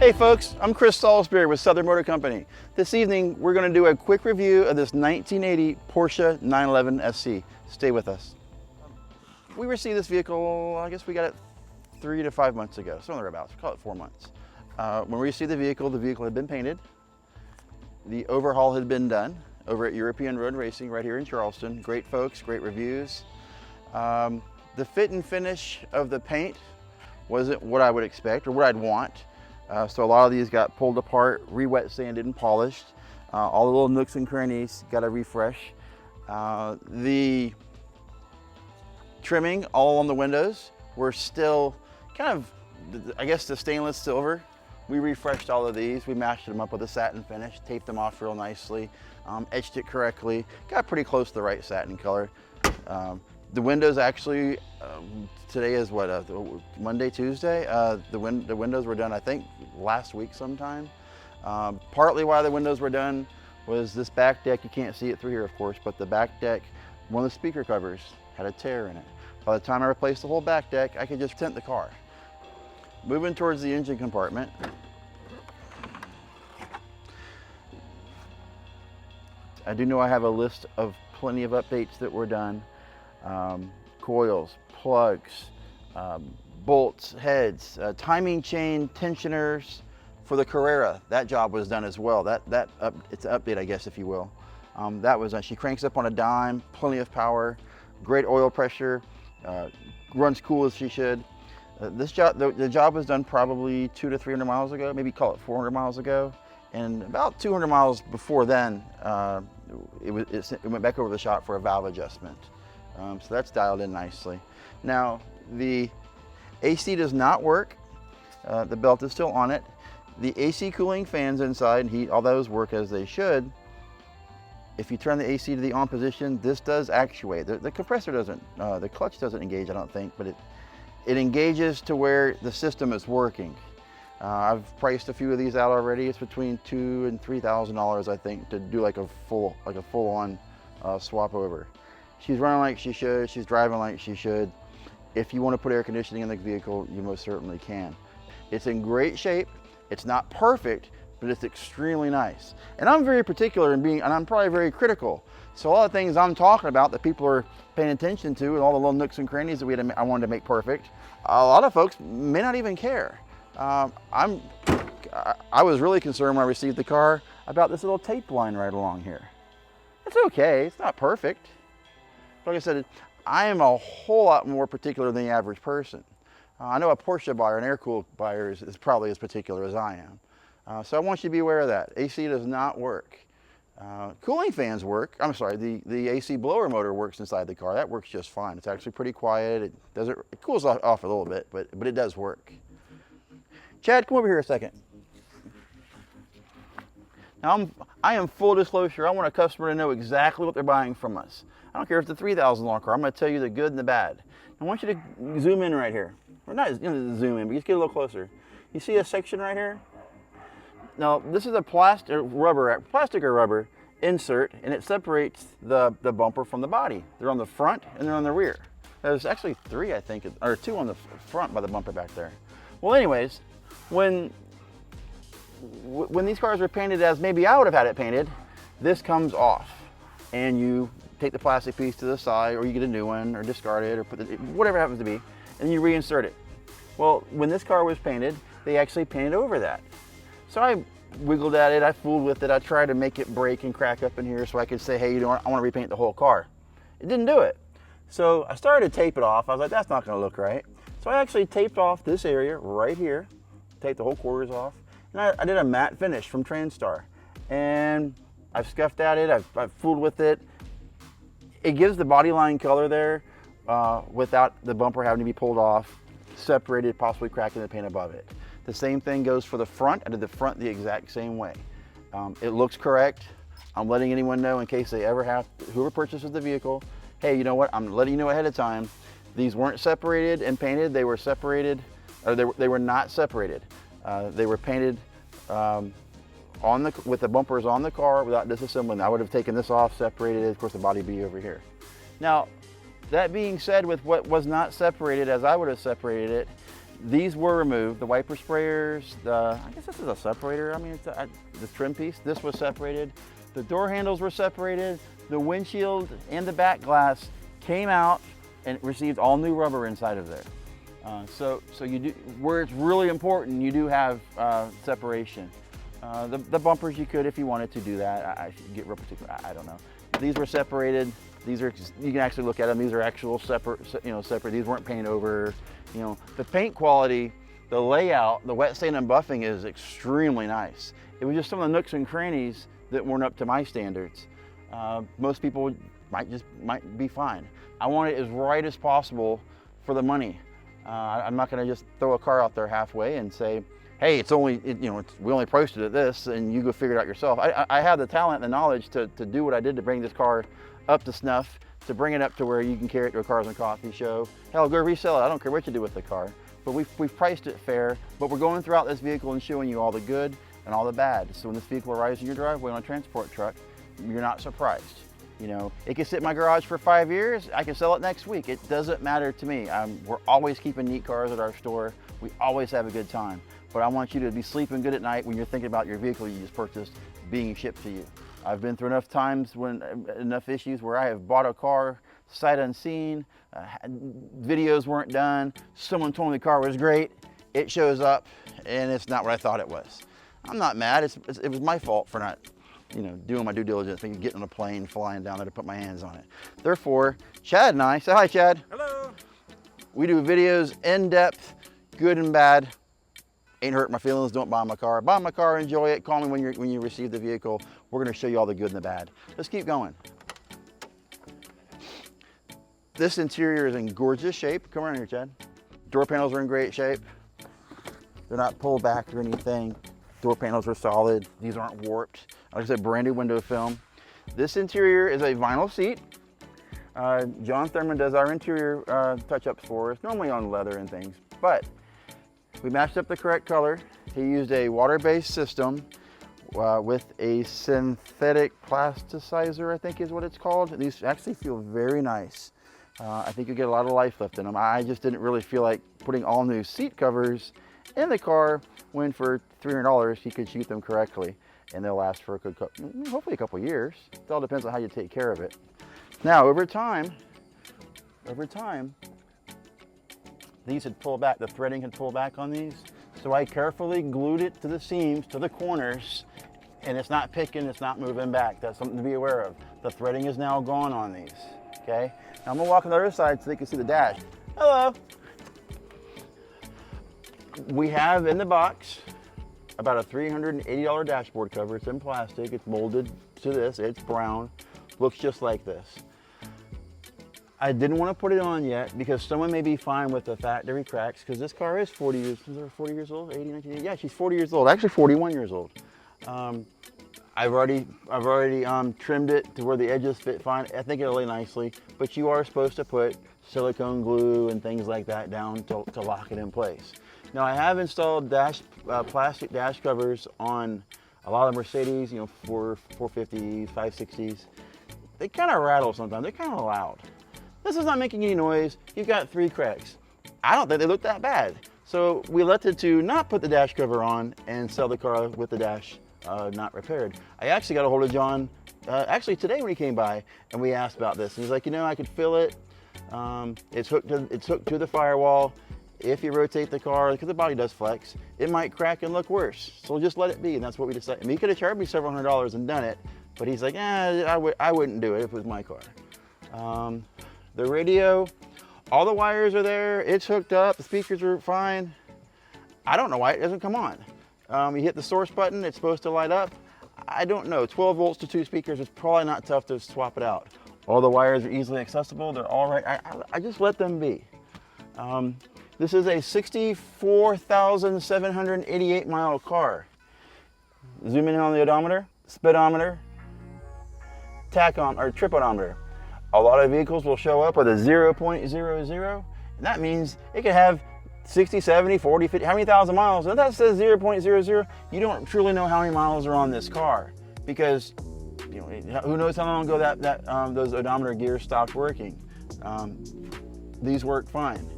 Hey folks, I'm Chris Salisbury with Southern Motor Company. This evening we're going to do a quick review of this 1980 Porsche 911 SC. Stay with us. We received this vehicle, I guess we got it 3 to 5 months ago, somewhere thereabouts, call it 4 months. When we received the vehicle had been painted. The overhaul had been done over at European Road Racing right here in Charleston. Great folks, great reviews. The fit and finish of the paint wasn't what I would expect or what I'd want. So a lot of these got pulled apart, re-wet sanded and polished. All the little nooks and crannies got a refresh. The trimming all on the windows were still kind of, I guess, the stainless silver. We refreshed all of these. We matched them up with a satin finish, taped them off real nicely, etched it correctly, got pretty close to the right satin color. The windows actually, today is what, Monday, Tuesday? The windows were done, I think, last week sometime. Partly why the windows were done was this back deck. You can't see it through here, of course, but the back deck, one of the speaker covers had a tear in it. By the time I replaced the whole back deck, I could just tint the car. Moving towards the engine compartment. I do know I have a list of plenty of updates that were done. Coils, plugs, bolts, heads, timing chain tensioners for the Carrera. That job was done as well. It's an update, I guess, if you will. That was done. She cranks up on a dime, plenty of power, great oil pressure, runs cool as she should. The job was done probably 200 to 300 miles ago, maybe call it 400 miles ago. And about 200 miles before then, it went back over the shop for a valve adjustment. So that's dialed in nicely. Now, the AC does not work. The belt is still on it. The AC cooling fans inside and heat, all those work as they should. If you turn the AC to the on position, this does actuate. The compressor doesn't, the clutch doesn't engage, I don't think, but it engages to where the system is working. I've priced a few of these out already. It's between $2,000 and $3,000, I think, to do like a full-on swap over. She's running like she should. She's driving like she should. If you want to put air conditioning in the vehicle, you most certainly can. It's in great shape. It's not perfect, but it's extremely nice. And I'm very particular and I'm probably very critical. So all the things I'm talking about that people are paying attention to and all the little nooks and crannies that I wanted to make perfect, a lot of folks may not even care. I was really concerned when I received the car about this little tape line right along here. It's okay, it's not perfect. Like I said, I am a whole lot more particular than the average person. I know a Porsche buyer, an air-cooled buyer, is probably as particular as I am. So I want you to be aware of that. AC does not work. Cooling fans work. I'm sorry, the AC blower motor works inside the car. That works just fine. It's actually pretty quiet. It cools off a little bit, but it does work. Chad, come over here a second. Now, I am full disclosure. I want a customer to know exactly what they're buying from us. I don't care if it's a $3,000 car. I'm going to tell you the good and the bad. I want you to zoom in right here. Or not zoom in, but just get a little closer. You see a section right here? Now, this is a plastic or rubber insert, and it separates the bumper from the body. They're on the front and they're on the rear. There's actually 3, I think, or 2 on the front by the bumper back there. Well, anyways, when these cars are painted as maybe I would have had it painted, this comes off, and you take the plastic piece to the side, or you get a new one, or discard it, or whatever it happens to be, and you reinsert it. Well, when this car was painted, they actually painted over that. So I wiggled at it, I fooled with it, I tried to make it break and crack up in here so I could say, hey, you know what, I want to repaint the whole car. It didn't do it. So I started to tape it off. I was like, that's not going to look right. So I actually taped off this area right here, taped the whole quarters off, and I did a matte finish from TrainStar. And I've scuffed at it, I've fooled with it. It gives the body line color there without the bumper having to be pulled off, separated, possibly cracking the paint above it. The same thing goes for the front. I did the front the exact same way. It looks correct. I'm letting anyone know in case they ever have, whoever purchases the vehicle, hey, you know what, I'm letting you know ahead of time. These weren't separated and painted, they were separated, or they were not separated. They were painted with the bumpers on the car without disassembling. I would have taken this off, separated it, of course the body would be over here. Now, that being said, with what was not separated as I would have separated it, These were removed, the wiper sprayers, I guess this is a separator. I mean, it's the trim piece. This was separated. The door handles were separated. The windshield and the back glass came out and received all new rubber inside of there. So you do, where it's really important, you do have separation. The bumpers you could if you wanted to do that. I should get real particular. I don't know. These were separated. These are, you can actually look at them. These are actual separate. These weren't painted over. The paint quality, the layout, the wet stain and buffing is extremely nice. It was just some of the nooks and crannies that weren't up to my standards. Most people might be fine. I want it as right as possible for the money. I'm not going to just throw a car out there halfway and say, hey, it's only, we only priced it at this and you go figure it out yourself. I have the talent and the knowledge to do what I did to bring this car up to snuff, to bring it up to where you can carry it to a Cars and Coffee show. Hell, go resell it. I don't care what you do with the car. But we've priced it fair, but we're going throughout this vehicle and showing you all the good and all the bad. So when this vehicle arrives in your driveway on a transport truck, you're not surprised. It can sit in my garage for 5 years. I can sell it next week. It doesn't matter to me. We're always keeping neat cars at our store. We always have a good time. But I want you to be sleeping good at night when you're thinking about your vehicle you just purchased being shipped to you. I've been through enough times enough issues where I have bought a car sight unseen, videos weren't done, someone told me the car was great, it shows up and it's not what I thought it was. I'm not mad, it was my fault for not doing my due diligence, maybe getting on a plane, flying down there to put my hands on it. Therefore, Chad and I, say hi Chad. Hello. We do videos in depth, good and bad. Ain't hurt my feelings, don't buy my car. Buy my car, enjoy it, call me when you receive the vehicle. We're gonna show you all the good and the bad. Let's keep going. This interior is in gorgeous shape. Come around here, Chad. Door panels are in great shape. They're not pulled back or anything. Door panels are solid. These aren't warped. Like I said, brand new window film. This interior is a vinyl seat. John Thurman does our interior touch-ups for us, normally on leather and things, but we matched up the correct color. He used a water-based system with a synthetic plasticizer, I think is what it's called. These actually feel very nice. I think you get a lot of life left in them. I just didn't really feel like putting all new seat covers in the car when for $300 he could shoot them correctly and they'll last for hopefully a couple years. It all depends on how you take care of it. Now over time, these had pulled back, the threading had pulled back on these. So I carefully glued it to the seams, to the corners, and it's not picking, it's not moving back. That's something to be aware of. The threading is now gone on these, okay? Now I'm gonna walk on the other side so they can see the dash. Hello. We have in the box about a $380 dashboard cover. It's in plastic, it's molded to this, it's brown, looks just like this. I didn't want to put it on yet because someone may be fine with the factory cracks because this car is 40 years old, 80, 19, yeah, she's 40 years old, actually 41 years old. I've already trimmed it to where the edges fit fine. I think it'll lay nicely, but you are supposed to put silicone glue and things like that down to lock it in place. Now I have installed plastic dash covers on a lot of Mercedes, 450s, 560s. They kind of rattle sometimes, they're kind of loud. This is not making any noise. You've got 3 cracks. I don't think they look that bad. So we elected to not put the dash cover on and sell the car with the dash not repaired. I actually got a hold of John actually today when he came by and we asked about this. He's like, I could feel it. It's hooked to the firewall. If you rotate the car, because the body does flex, it might crack and look worse. So we'll just let it be, and that's what we decided. I mean, he could have charged me several $100s and done it, but he's like, I wouldn't do it if it was my car. The radio, all the wires are there, it's hooked up, the speakers are fine. I don't know why it doesn't come on. You hit the source button, it's supposed to light up. I don't know, 12 volts to 2 speakers is probably not tough to swap it out. All the wires are easily accessible, they're all right. I just let them be. This is a 64,788 mile car. Zoom in on the odometer, speedometer, tripodometer. A lot of vehicles will show up with a 0.00, and that means it could have 60, 70, 40, 50, how many thousand miles? And that says 0.00, you don't truly know how many miles are on this car because who knows how long ago those odometer gears stopped working. These work fine.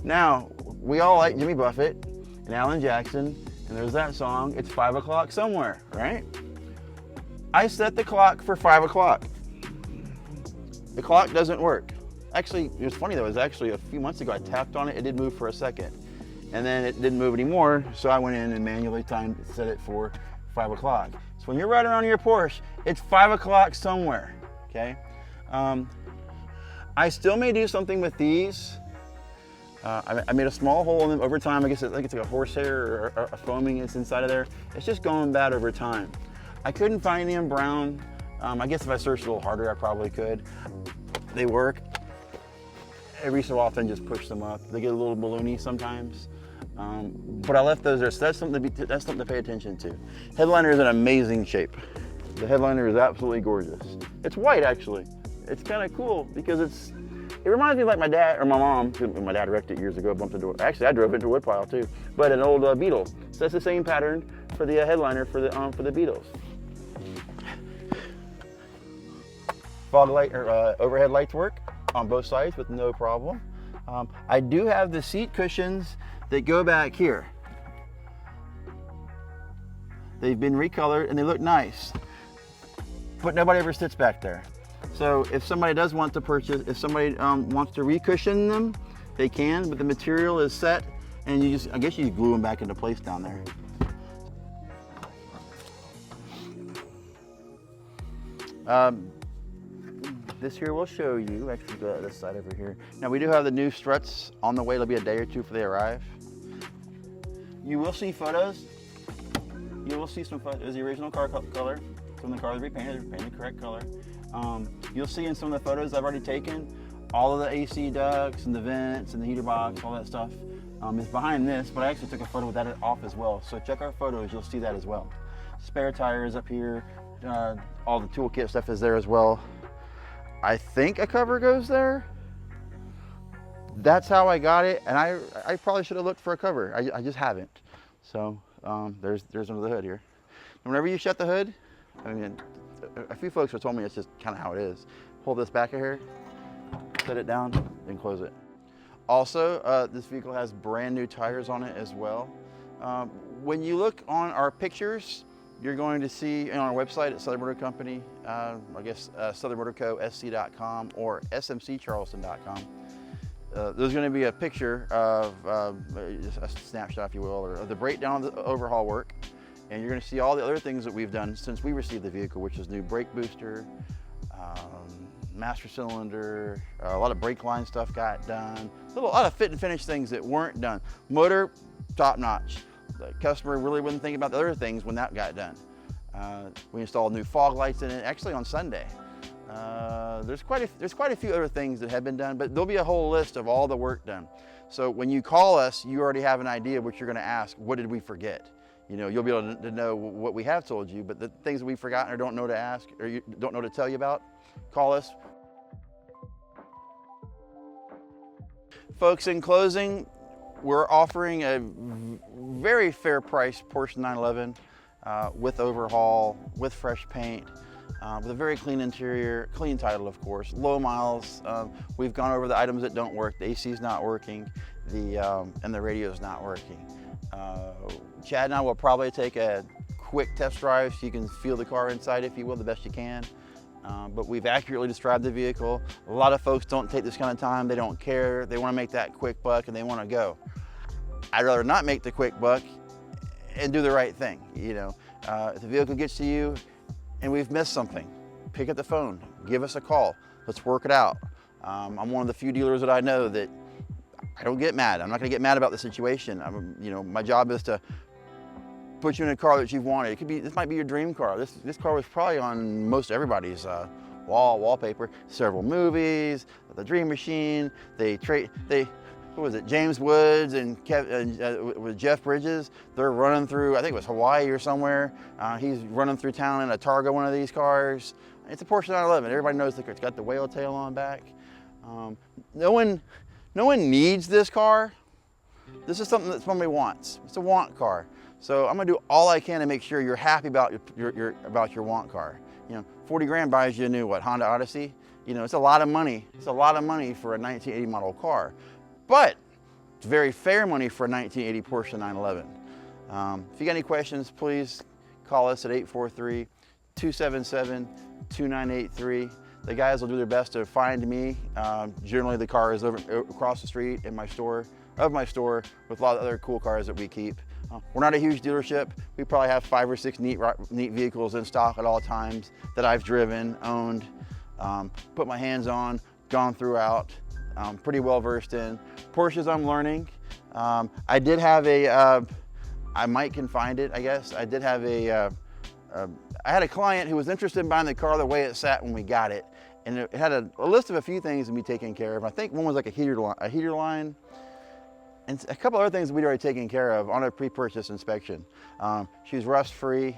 Now, we all like Jimmy Buffett and Alan Jackson, and there's that song, It's 5 o'clock somewhere, right? I set the clock for 5 o'clock. The clock doesn't work. Actually, it was funny though, it was actually a few months ago, I tapped on it, it did move for a second. And then it didn't move anymore, so I went in and manually set it for 5 o'clock. So when you're riding around in your Porsche, it's 5 o'clock somewhere, okay? I still may do something with these. I made a small hole in them over time. I think it's like a horsehair or a foaming that's inside of there. It's just going bad over time. I couldn't find any in brown. I guess if I searched a little harder, I probably could. They work. Every so often, just push them up. They get a little balloony sometimes. But I left those there, so that's something to pay attention to. Headliner is in amazing shape. The headliner is absolutely gorgeous. It's white, actually. It's kind of cool because it reminds me of like my dad or my mom. My dad wrecked it years ago, bumped into it. Actually, I drove into a woodpile too, but an old Beetle. So that's the same pattern for the headliner for the Beetles. Fog light or overhead lights work on both sides with no problem. I do have the seat cushions that go back here. They've been recolored and they look nice, but nobody ever sits back there. So if somebody does want to purchase, if somebody wants to recushion them, they can, but the material is set and I guess you glue them back into place down there. This here will show you, actually go this side over here. Now we do have the new struts on the way. It'll be a day or two before they arrive. You will see photos. You will see some photos. The original car color. Some of the cars are repainted, the correct color. You'll see in some of the photos I've already taken, all of the AC ducts and the vents and the heater box, all that stuff is behind this, but I actually took a photo with that off as well. So check our photos, you'll see that as well. Spare tires up here, all the toolkit stuff is there as well. I think a cover goes there. That's how I got it, and I probably should have looked for a cover. I just haven't. So there's under the hood here. And whenever you shut the hood, I mean, a few folks have told me it's just kind of how it is. Pull this back of here, set it down, and close it. Also, this vehicle has brand new tires on it as well. When you look on our pictures, you're going to see on our website at Southern Motor Company, I guess southernmotorco.sc.com or smccharleston.com. There's going to be a picture of a snapshot, if you will, or of the breakdown of the overhaul work. And you're going to see all the other things that we've done since we received the vehicle, which is new brake booster, master cylinder, a lot of brake line stuff got done, a lot of fit and finish things that weren't done. Motor, top notch. The customer really wouldn't think about the other things when that got done. We installed new fog lights in it, actually on Sunday. There's quite a few other things that have been done, but there'll be a whole list of all the work done. So when you call us, you already have an idea of what you're going to ask. What did we forget? You know, you'll be able to know what we have told you, but the things that we've forgotten or don't know to ask or you don't know to tell you about, call us. Folks, in closing, we're offering a very fair price Porsche 911 with overhaul, with fresh paint, with a very clean interior, clean title of course, low miles. We've gone over the items that don't work. The AC is not working, and the radio is not working. Chad and I will probably take a quick test drive so you can feel the car inside, if you will, the best you can. But we've accurately described the vehicle. A lot of folks don't take this kind of time. They don't care. They want to make that quick buck and they want to go. I'd rather not make the quick buck and do the right thing. You know, if the vehicle gets to you and we've missed something, pick up the phone, give us a call. Let's work it out. I'm one of the few dealers that I know that I don't get mad. I'm not going to get mad about the situation. You know, my job is to put you in a car that you've wanted. It could be, this might be your dream car. This car was probably on most everybody's wallpaper. Several movies, The Dream Machine. What was it? James Woods and with Jeff Bridges. They're running through, I think it was Hawaii or somewhere. He's running through town in a Targa, one of these cars. It's a Porsche 911. Everybody knows it's got the whale tail on back. No one needs this car. This is something that somebody wants. It's a want car. So I'm gonna do all I can to make sure you're happy about your want car. You know, 40 grand buys you a new Honda Odyssey. You know, it's a lot of money. It's a lot of money for a 1980 model car. But It's very fair money for a 1980 Porsche 911. If you got any questions, please call us at 843-277-2983. The guys will do their best to find me. Generally, the car is over across the street in my store, with a lot of other cool cars that we keep. We're not a huge dealership. We probably have 5 or 6 neat vehicles in stock at all times that I've driven, owned, put my hands on, gone throughout. Pretty well versed in. Porsches I'm learning. I did have a, I might can find it, I guess. I did have I had a client who was interested in buying the car the way it sat when we got it. And it had a list of a few things to be taken care of. I think one was like a heater line, and a couple other things that we'd already taken care of on a pre-purchase inspection. She's rust-free.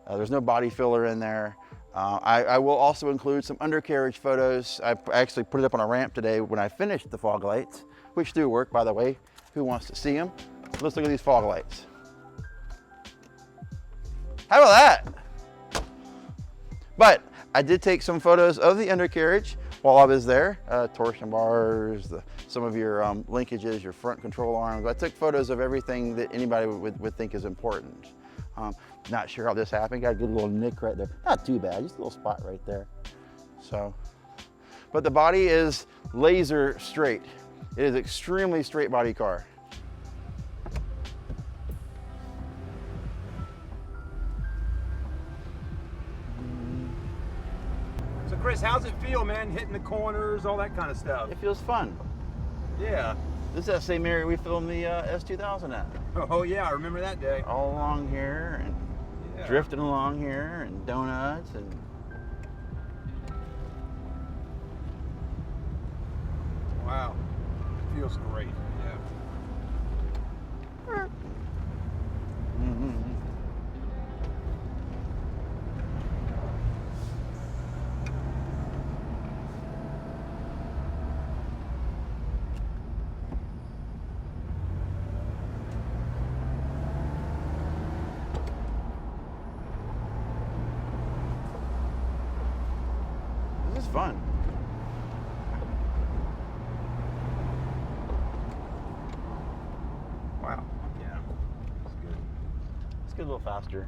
There's no body filler in there. I will also include some undercarriage photos. I actually put it up on a ramp today when I finished the fog lights, which do work, by the way. Who wants to see them? Let's look at these fog lights. How about that? But I did take some photos of the undercarriage while I was there. Torsion bars, some of your linkages, your front control arms. I took photos of everything that anybody would think is important. Not sure how this happened. Got a good little nick right there. Not too bad, just a little spot right there. So, but the body is laser straight. It is extremely straight body car. So Chris, how's it feel, man? Hitting the corners, all that kind of stuff. It feels fun. Yeah. This is that same area we filmed the S2000 at. Oh yeah, I remember that day. All along here and drifting along here and donuts and. Wow, it feels great. Yeah. This is fun. Wow. Yeah. It's good. Let's get a little faster.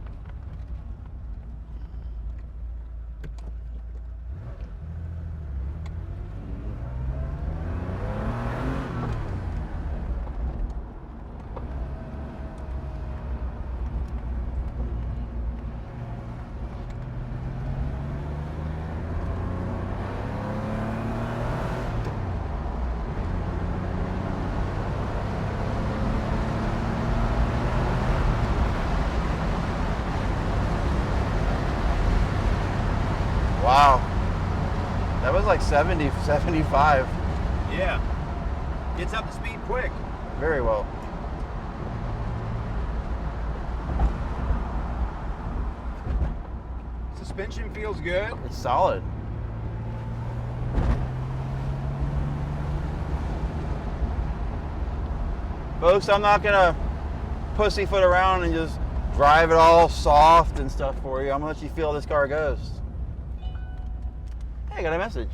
Wow, that was like 70, 75. Yeah, gets up to speed quick. Very well. Suspension feels good. It's solid. Folks, I'm not gonna pussyfoot around and just drive it all soft and stuff for you. I'm gonna let you feel how this car goes. Hey, I got a message.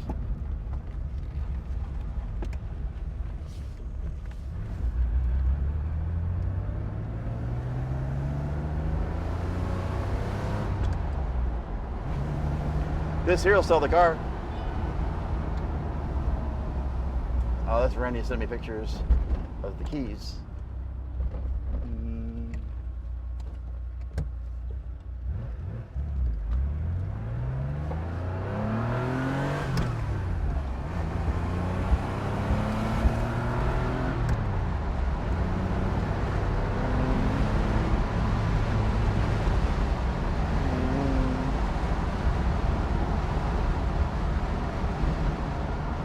This here will sell the car. Oh, that's Randy sent me pictures of the keys.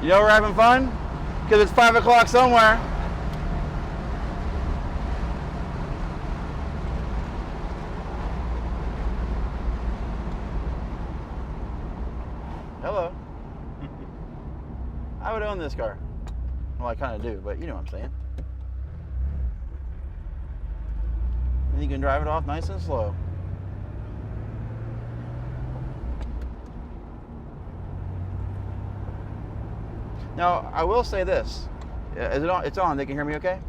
You know we're having fun? Because it's 5 o'clock somewhere. Hello. I would own this car. Well, I kind of do, but you know what I'm saying. And you can drive it off nice and slow. Now, I will say this. Is it on? It's on. They can hear me okay?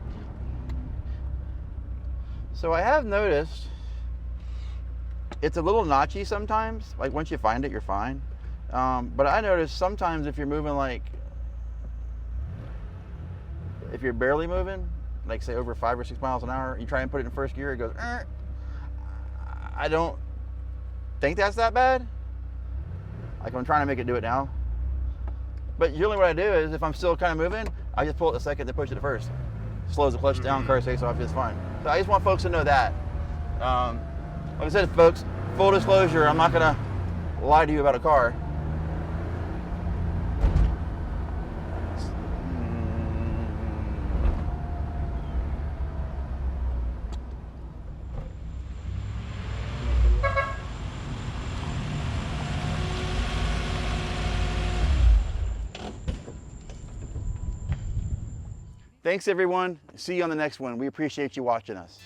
So I have noticed it's a little notchy sometimes. Like once you find it, you're fine. But I noticed sometimes if you're moving if you're barely moving, like say over 5 or 6 miles an hour, you try and put it in first gear, it goes, I don't think that's that bad. Like I'm trying to make it do it now. But usually what I do is if I'm still kind of moving, I just pull it the second to push it at first. Slows the clutch down, car takes off, it's fine. So I just want folks to know that. Like I said, folks, full disclosure, I'm not gonna lie to you about a car. Thanks everyone. See you on the next one. We appreciate you watching us.